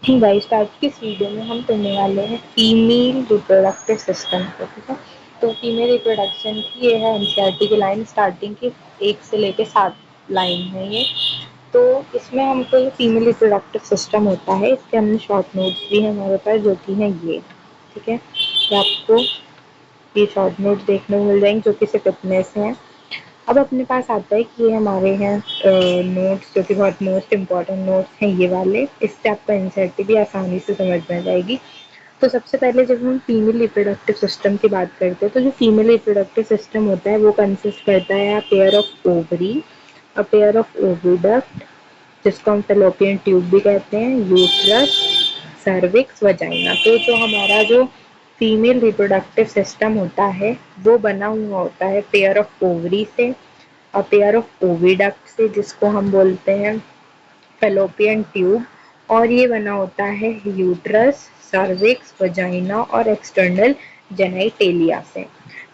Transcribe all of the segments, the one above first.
Guys, आज की इस वीडियो में हम पढ़ने वाले हैं फीमेल रिप्रोडक्टिव सिस्टम को। ठीक है, तो फीमेल रिप्रोडक्शन की ये है एनसीईआरटी की लाइन, स्टार्टिंग की 1 से लेके 7 लाइन है ये। तो इसमें हमको ये फीमेल रिप्रोडक्टिव सिस्टम होता है, इसके हमने शॉर्ट नोट्स भी हैं हमारे पास, जो कि है ये। ठीक है, तो आपको ये शॉर्ट नोट्स देखने को मिल जाएंगे जो कि सिर्फ इतने से हैं। अब अपने पास आता है कि ये हमारे हैं नोट्स, जो कि बहुत मोस्ट इम्पॉर्टेंट नोट्स हैं ये वाले। इससे आपको एनसीईआरटी भी आसानी से समझ में आ जाएगी। तो सबसे पहले जब हम फीमेल रिप्रोडक्टिव सिस्टम की बात करते हैं, तो जो फीमेल रिप्रोडक्टिव सिस्टम होता है वो कंसिस्ट करता है a pair of ovary, a pair of oviduct जिसको हम फैलोपियन ट्यूब भी कहते हैं, यूट्रस, सर्विक्स, वजाइना। तो जो हमारा जो फीमेल रिप्रोडक्टिव सिस्टम होता है वो बना हुआ होता है पेयर ऑफ ओवरी से, और पेयर ऑफ ओविडक्ट से जिसको हम बोलते हैं फैलोपियन ट्यूब, और ये बना होता है यूट्रस, सर्विक्स, वजाइना और एक्सटर्नल जेनाइटेलिया से।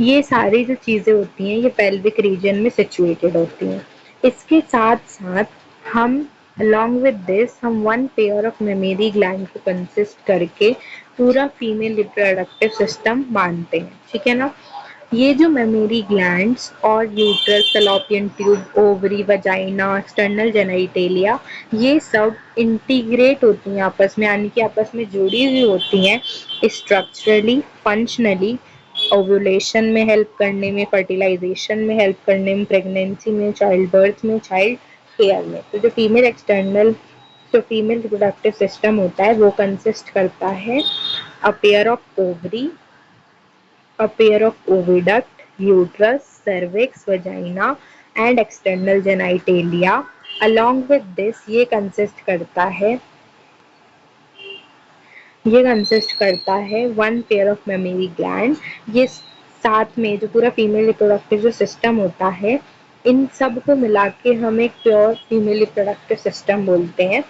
ये सारी जो चीज़ें होती हैं ये पेल्विक रीजन में सिचुएटेड होती हैं। इसके साथ साथ हम अलॉन्ग विद दिस हम one pair of mammary gland को कंसिस्ट करके पूरा फीमेल रिप्रोडक्टिव सिस्टम मानते हैं। ठीक है ना। ये जो मेमोरी ग्लैंड्स और uterus, fallopian tube, ovary, vagina, external genitalia, ये सब इंटीग्रेट होती हैं आपस में, यानी कि आपस में जुड़ी हुई होती हैं स्ट्रक्चरली, फंक्शनली, ओव्यूलेशन में हेल्प करने में, फर्टिलाइजेशन में हेल्प करने में, प्रेगनेंसी में, चाइल्ड बर्थ में, चाइल्ड केयर में। तो जो फीमेल रिप्रोडक्टिव सिस्टम होता है वो कंसिस्ट करता है a pair of ovary, a pair of oviduct, uterus, cervix, vagina and external genitalia. Along with this ये कंसिस्ट करता है one pair of memory gland. ये साथ में जो पूरा फीमेल रिप्रोडक्टिव जो सिस्टम होता है, इन सब को मिला के हम एक प्योर फीमेल रिप्रोडक्टिव सिस्टम बोलते हैं।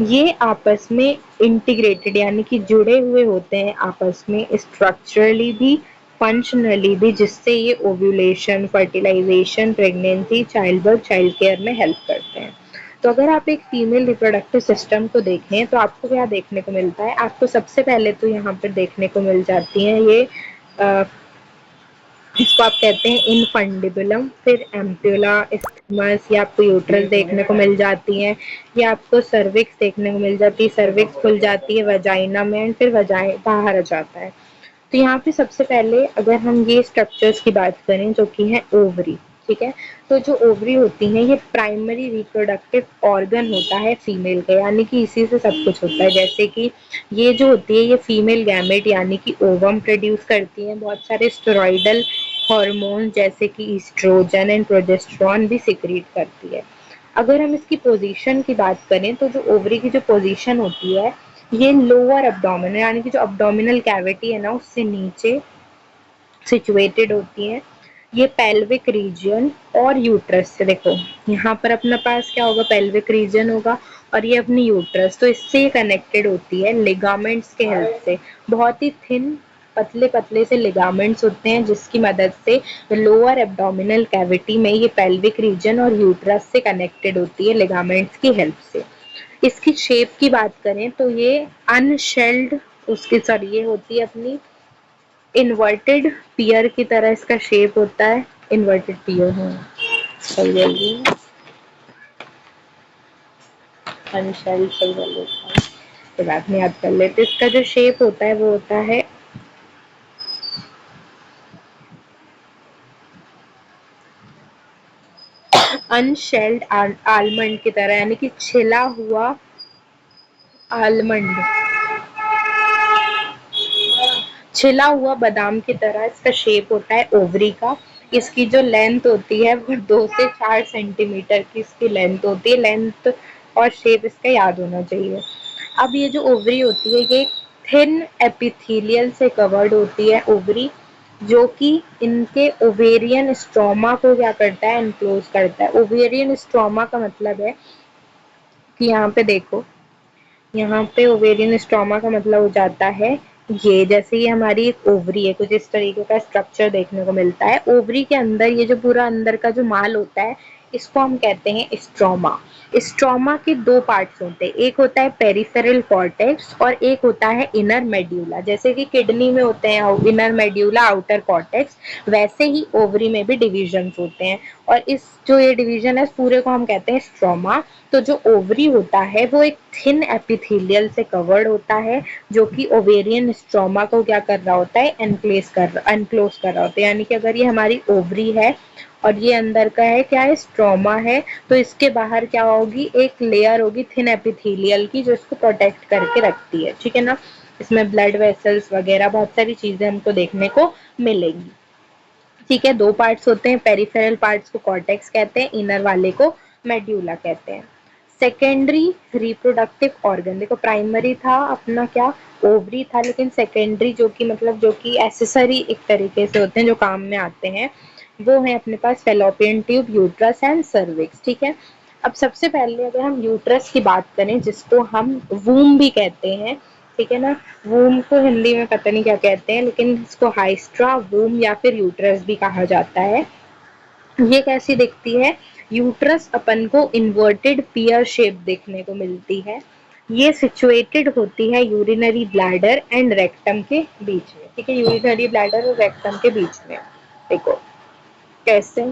ये आपस में इंटीग्रेटेड यानी कि जुड़े हुए होते हैं आपस में, स्ट्रक्चरली भी, फंक्शनली भी, जिससे ये ovulation, fertilisation, pregnancy, child birth, child care में हेल्प करते हैं। तो अगर आप एक फीमेल रिप्रोडक्टिव सिस्टम को देखें तो आपको क्या देखने को मिलता है? आपको सबसे पहले तो यहाँ पर देखने को मिल जाती हैं ये अ, इसको आप कहते हैं इनफंडिबुलम, फिर एम्प्यूला, इस्थमस, या आपको यूट्रस देखने को मिल जाती है, या आपको सर्विक्स देखने को मिल जाती है, सर्विक्स खुल जाती है वजाइना में, एंड फिर वजाइ बाहर आ जाता है। तो यहाँ पे सबसे पहले अगर हम ये स्ट्रक्चर्स की बात करें जो कि है ओवरी। ठीक है, तो जो ओवरी होती है ये प्राइमरी रिप्रोडक्टिव ऑर्गन होता है फीमेल का, यानी कि इसी से सब कुछ होता है। जैसे कि ये जो होती है ये फीमेल गैमेट यानी कि ओवम प्रोड्यूस करती है, बहुत सारे स्टेरॉइडल हार्मोन जैसे कि ईस्ट्रोजन एंड प्रोजेस्टेरॉन भी सिक्रीट करती है। अगर हम इसकी पोजीशन की बात करें तो जो ओवरी की जो पोजीशन होती है ये लोअर एब्डोमेन यानी कि जो एब्डोमिनल कैविटी है ना उससे नीचे सिचुएटेड होती है। ये पेल्विक रीजन और यूट्रस से, देखो यहाँ पर अपने पास क्या होगा, पेल्विक रीजन होगा, और ये अपनी यूट्रस, तो इससे कनेक्टेड होती है लिगामेंट्स के हेल्प से। बहुत ही थिन, पतले पतले से लिगामेंट्स होते हैं जिसकी मदद से लोअर एब्डोमिनल कैविटी में ये पेल्विक रीजन और यूट्रस से कनेक्टेड होती है लिगामेंट्स की हेल्प से। इसकी शेप की बात करें तो ये अनशेल्ड, उसके सॉरी ये होती है अपनी इन्वर्टेड पियर की तरह, इसका शेप होता है इन्वर्टेड पियर है। सही बोलिए, अनशेल्ड सही बोल देता है, तो बाद में याद कर लेते। इसका जो शेप होता है वो होता है अनशेल्ड आलमंड की तरह, यानी कि छिला हुआ आलमंड, छिला हुआ बादाम की तरह इसका शेप होता है ओवरी का। इसकी जो लेंथ होती है वो 2 से 4 सेंटीमीटर की इसकी लेंथ होती है। लेंथ और शेप इसका याद होना चाहिए। अब ये जो ओवरी होती है ये थिन एपिथेलियल से कवर्ड होती है ओवरी, जो कि इनके ओवेरियन स्ट्रोमा को क्या करता है, एनक्लोज करता है। ओवेरियन स्ट्रोमा का मतलब है कि यहाँ पे देखो, यहाँ पे ओवेरियन स्ट्रोमा का मतलब हो जाता है ये, जैसे ये हमारी एक ओवरी है, कुछ इस तरीके का स्ट्रक्चर देखने को मिलता है। ओवरी के अंदर ये जो पूरा अंदर का जो माल होता है इसको हम कहते हैं स्ट्रोमा। स्ट्रोमा के दो पार्ट्स होते हैं, एक होता है पेरिफेरल कॉर्टेक्स और एक होता है इनर मेड्यूला। जैसे कि किडनी में होते हैं इनर मेड्यूला, आउटर कॉर्टेक्स, वैसे ही ओवरी में भी डिविजन होते हैं। और इस जो ये डिवीजन है पूरे को हम कहते हैं स्ट्रोमा। तो जो ओवरी होता है वो एक थिन एपिथेलियल से कवर्ड होता है, जो कि ओवेरियन स्ट्रोमा को क्या कर रहा होता है, एनक्लोज कर रहा होता है। यानी कि अगर ये हमारी ओवरी है और ये अंदर का है क्या है, स्ट्रोमा है, तो इसके बाहर क्या होगी, एक लेयर होगी थिन एपिथेलियल की, जो इसको प्रोटेक्ट करके रखती है। ठीक है ना। इसमें ब्लड वेसल्स वगैरह बहुत सारी चीजें हमको देखने को मिलेंगी। ठीक है, दो पार्ट्स होते हैं, पेरिफेरल पार्ट्स को कॉर्टेक्स कहते हैं, इनर वाले को मेड्यूला कहते हैं। सेकेंडरी रिप्रोडक्टिव ऑर्गन, देखो प्राइमरी था अपना क्या, ओवरी था, लेकिन सेकेंडरी जो कि मतलब जो कि एसेसरी एक तरीके से होते हैं, जो काम में आते हैं, वो है अपने पास fallopian tube, uterus and cervix. ठीक है। अब सबसे पहले अगर हम यूट्रस की बात करें, जिसको हम वूम भी कहते हैं, ठीक है ना, वूम को हिंदी में पता नहीं क्या कहते हैं, लेकिन इसको हाइस्ट्रा, वूम या फिर यूट्रस भी कहा जाता है। ये कैसी दिखती है, यूट्रस अपन को इन्वर्टेड पियर शेप देखने को मिलती है। ये सिचुएटेड होती है यूरिनरी ब्लैडर एंड रेक्टम के बीच में। ठीक है, यूरिनरी ब्लैडर और रेक्टम के बीच में। देखो कैसे,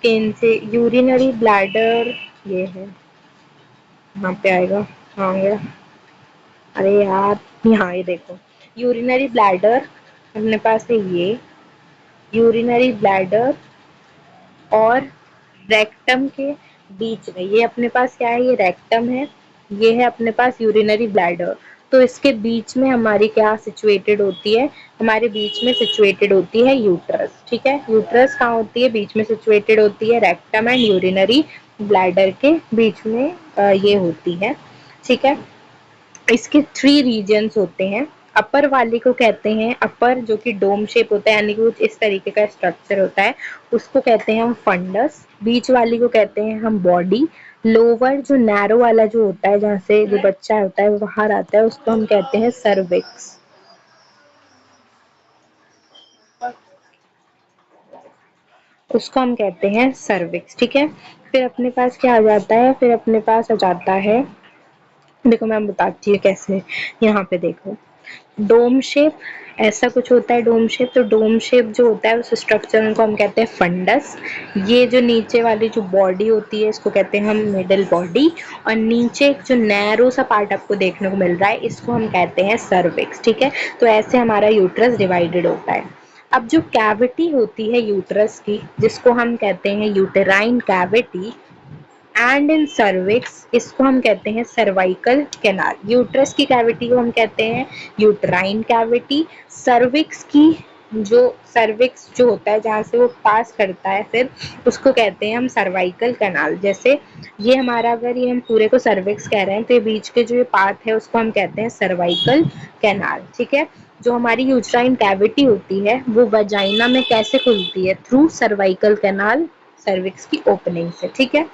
कैसे यूरिनरी ब्लैडर, ये है, यहाँ पे आएगा, हाँ गया, अरे यार, यहाँ ये देखो, यूरिनरी ब्लैडर अपने पास है, ये यूरिनरी ब्लैडर और रेक्टम के बीच में, ये अपने पास क्या है, ये रेक्टम है, ये है अपने पास यूरिनरी ब्लैडर। तो इसके बीच में हमारी क्या सिचुएटेड होती है, हमारे बीच में सिचुएटेड होती है यूट्रस। ठीक है, यूट्रस कहाँ होती है, बीच में सिचुएटेड होती है, रेक्टम एंड यूरिनरी ब्लैडर के बीच में ये होती है। ठीक है। इसके थ्री रीजन्स होते हैं। अपर वाले को कहते हैं, अपर जो कि डोम शेप होता है, यानी कि कुछ इस तरीके का स्ट्रक्चर होता है, उसको कहते हैं हम फंडस। बीच वाली को कहते हैं हम बॉडी। लोअर जो नैरो वाला जो होता है, जहाँ से जो बच्चा होता है वो बाहर आता है, उसको हम कहते हैं सर्विक्स। उसको हम कहते हैं सर्विक्स। ठीक है। फिर अपने पास क्या आ जाता है, फिर अपने पास आ जाता है, देखो मैं बताती हूँ कैसे। यहाँ पे देखो, डोम शेप, ऐसा कुछ होता है डोम शेप। तो डोम शेप जो होता है उस स्ट्रक्चर को हम कहते हैं फंडस। ये जो नीचे वाली जो बॉडी होती है, इसको कहते हैं हम मिडल बॉडी। और नीचे एक जो नैरो सा पार्ट आपको देखने को मिल रहा है, इसको हम कहते हैं सर्विक्स। ठीक है। तो ऐसे हमारा यूट्रस डिवाइडेड होता है। अब जो कैविटी होती है यूट्रस की, जिसको हम कहते हैं uterine cavity and in cervix, इसको हम कहते हैं सर्वाइकल कैनाल। यूट्रस की कैविटी को हम कहते हैं यूट्राइन कैविटी। सर्विक्स की जो सर्विक्स जो होता है, जहाँ से वो पास करता है, फिर उसको कहते हैं हम सर्वाइकल कैनाल। जैसे ये हमारा, अगर ये हम पूरे को सर्विक्स कह रहे हैं, तो ये बीच के जो ये पार्ट है उसको हम कहते हैं सर्वाइकल कैनाल। ठीक है। जो हमारी यूट्राइन कैविटी होती है वो वजाइना में कैसे खुलती है, थ्रू सर्वाइकल कैनाल, सर्विक्स की ओपनिंग से। ठीक है।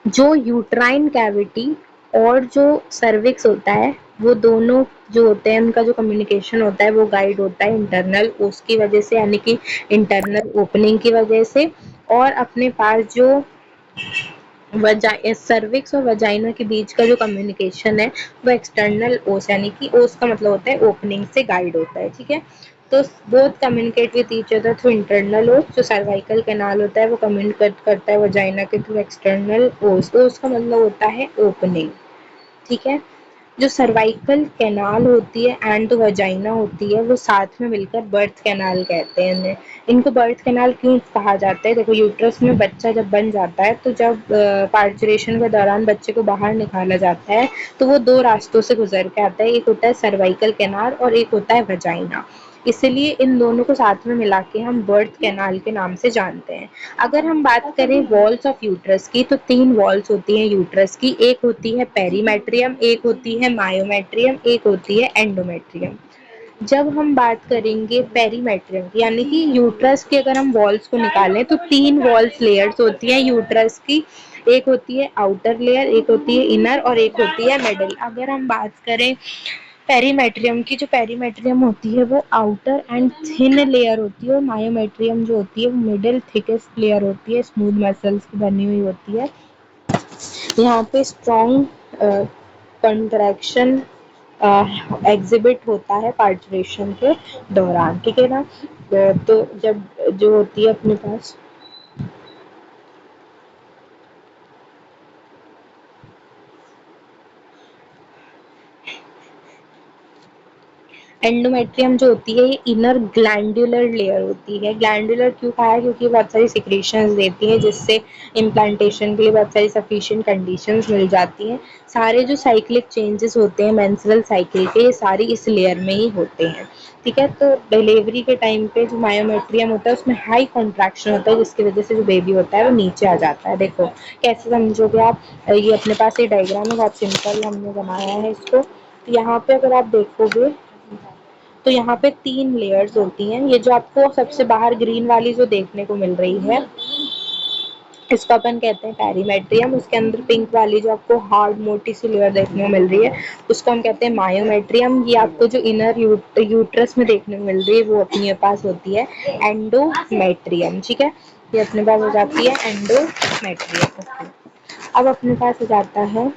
जो यूट्राइन कैविटी और जो सर्विक्स होता है, वो दोनों जो होते हैं, उनका जो कम्युनिकेशन होता है वो गाइड होता है इंटरनल ओस की वजह से, यानी कि इंटरनल ओपनिंग की वजह से। और अपने पास जो सर्विक्स और वजाइना के बीच का जो कम्युनिकेशन है, वो एक्सटर्नल ओस, यानी कि ओस का मतलब होता है ओपनिंग से गाइड होता है। ठीक है। तो both communicate with each other through internal ओस। जो सर्वाइकल कैनाल होता है वो कम्युनिकेट करता है वजाइना के थ्रू एक्सटर्नल ओस। ओस का मतलब होता है ओपनिंग। ठीक है। जो सर्वाइकल कैनाल होती है एंड जो वजाइना होती है, वो साथ में मिलकर बर्थ कैनाल कहते हैं इन्हें। इनको बर्थ कैनाल क्यों कहा जाता है, देखो यूट्रस में बच्चा जब बन जाता है, तो जब पार्चुरेशन के दौरान बच्चे को बाहर निकाला जाता है, तो वो दो रास्तों से गुजर के आता है। एक होता है सर्वाइकल कैनाल और एक होता है वजाइना। इसलिए इन दोनों को साथ में मिला के हम बर्थ कैनाल के नाम से जानते हैं। अगर हम बात करें वॉल्स ऑफ यूट्रस की, तो तीन वॉल्स होती हैं यूट्रस की। एक होती है पेरीमेट्रियम, एक होती है मायोमेट्रियम, एक होती है एंडोमेट्रियम। जब हम बात करेंगे पेरीमेट्रियम की, यानी कि यूट्रस के अगर हम वॉल्स को निकालें, तो तीन वॉल्स लेयर्स होती हैं यूट्रस की। एक होती है आउटर लेयर, एक होती है इनर और एक होती है मिडल। अगर हम बात करें पेरीमेट्रियम की, जो पेरीमेट्रियम होती है वो आउटर एंड थिन लेयर होती है, और मायोमेट्रियम जो होती है वो मिडिल थिकेस्ट लेयर होती है, स्मूथ मसल्स की बनी हुई होती है। यहाँ पे स्ट्रॉन्ग कंट्रैक्शन एग्जिबिट होता है पार्चुरेशन के दौरान, ठीक है ना। तो जब जो होती है अपने पास एंडोमेट्रियम जो होती है ये इनर ग्लैंडुलर लेयर होती है। ग्लैंडुलर क्यों कहा है, क्योंकि बहुत सारी सिक्रेशंस देती है जिससे इम्प्लांटेशन के लिए बहुत सारी सफिशिएंट कंडीशंस मिल जाती हैं। सारे जो साइक्लिक चेंजेस होते हैं मेंस्ट्रुअल साइकिल के, ये सारी इस लेयर में ही होते हैं, ठीक है। तो डिलीवरी के टाइम पे जो मायोमेट्रियम होता है उसमें हाई कॉन्ट्रैक्शन होता है, जिसकी वजह से जो बेबी होता है वो नीचे आ जाता है। देखो कैसे समझोगे आप, ये अपने पास ये डायग्राम है, बहुत सिंपल हमने बनाया है इसको। तो यहाँ पे अगर आप देखोगे तो यहाँ पे 3 लेयर्स होती हैं। ये जो आपको सबसे बाहर ग्रीन वाली जो देखने को मिल रही है, इसको अपन कहते हैं पेरीमेट्रियम। उसके अंदर पिंक वाली जो आपको हार्ड मोटी सी लेयर देखने को मिल रही है, उसको हम कहते हैं मायोमेट्रियम। ये आपको जो इनर यूट्रस में देखने को मिल रही है वो अपने पास होती है एंडोमेट्रियम, ठीक है। ये अपने पास हो जाती है एंडोमेट्रियम। अब अपने पास हो जाता है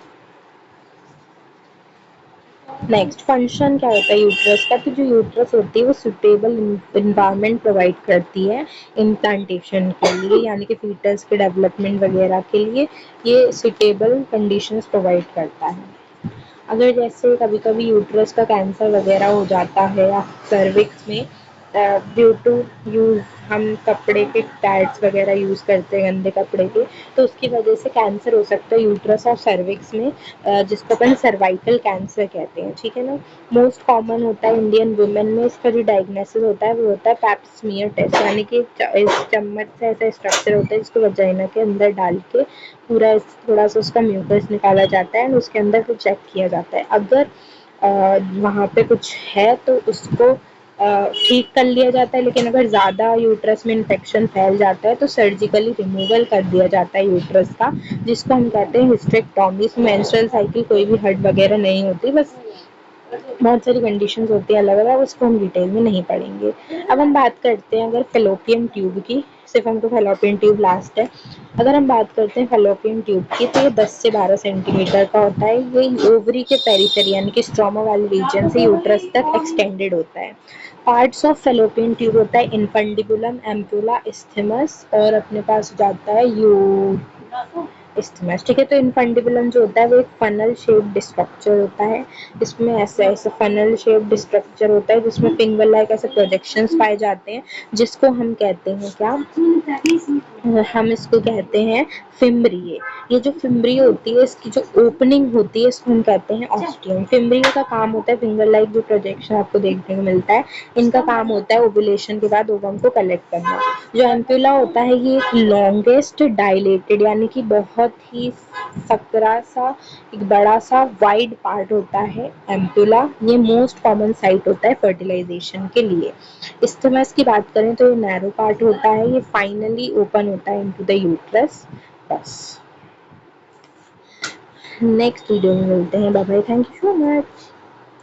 नेक्स्ट फंक्शन क्या होता है यूट्रस का। तो जो यूट्रस होती है वो सुटेबल इन्वायरमेंट प्रोवाइड करती है इम्प्लांटेशन के लिए, यानी कि फीटस के डेवलपमेंट वगैरह के लिए ये सुटेबल कंडीशंस प्रोवाइड करता है। अगर जैसे कभी कभी यूट्रस का कैंसर वगैरह हो जाता है या सर्विक्स में, ड्यू टू यूज़ हम कपड़े के पैड्स वगैरह यूज़ करते हैं गंदे कपड़े के, तो उसकी वजह से कैंसर हो सकता है यूट्रस और सर्विक्स में, जिसको अपन सर्वाइकल कैंसर कहते हैं, ठीक है ना। मोस्ट कॉमन होता है इंडियन वुमेन में। इसका जो डायग्नोसिस होता है वो होता है पैप स्मीयर टेस्ट, यानी कि इस चम्मच से ऐसा स्ट्रक्चर होता है जिसको वजाइना के अंदर डाल के पूरा थोड़ा सा उसका म्यूकस निकाला जाता है और उसके अंदर फिर चेक किया जाता है। अगर वहाँ पे कुछ है तो उसको ठीक कर लिया जाता है, लेकिन अगर ज़्यादा यूट्रस में इन्फेक्शन फैल जाता है तो सर्जिकली रिमूवल कर दिया जाता है यूट्रस का, जिसको हम कहते हैं हिस्टेक्टॉमी। मेंस्ट्रुअल साइकिल कोई भी हर्ट वगैरह नहीं होती, बस बहुत सारी कंडीशंस होती है अलग अलग, उसको हम डिटेल में नहीं पढ़ेंगे। अब हम बात करते हैं अगर फेलोपियन ट्यूब की, सिर्फ हमको फेलोपियन ट्यूब लास्ट है। अगर हम बात करते हैं फेलोपियन ट्यूब की तो ये 10 से 12 सेंटीमीटर का होता है। ये ओवरी के पेरिफेरी यानी कि स्ट्रोमा वाले रीजन से यूट्रस तक एक्सटेंडेड होता है। पार्ट्स ऑफ फेलोपियन ट्यूब होता है इनफंडिबुलम, एम्पुला, इस्थमस, और अपने पास जाता है यू इस्थमस, ठीक है। तो इनफंडिबुलम जो होता है वो एक फनल शेप्ड स्ट्रक्चर होता है। इसमें ऐसा ऐसा फनल शेप्ड स्ट्रक्चर होता है जिसमें फिंगर लाइक ऐसे प्रोजेक्शंस पाए जाते हैं, जिसको हम कहते हैं क्या, हम इसको कहते हैं फिम्ब्री। ये जो फिम्ब्री होती है इसकी जो ओपनिंग होती है इसको हम कहते हैं ऑस्टियम। फिम्ब्री का काम होता है फिंगर लाइक जो प्रोजेक्शन आपको देखने को मिलता है, इनका काम होता है ओवुलेशन के बाद ओवम को कलेक्ट करना। जो एम्पुला होता है ये एक लॉन्गेस्ट डायलेटेड यानी कि बहुत ही सकरा सा एक बड़ा सा वाइड पार्ट होता है एम्पुला। ये मोस्ट कॉमन साइट होता है फर्टिलाइजेशन के लिए। इस्थमस की बात करें तो ये नैरो पार्ट होता है, ये फाइनली ओपन होता है इनटू द यूट्रस। बस नेक्स्ट वीडियो में मिलते हैं, bye bye, thank you so much.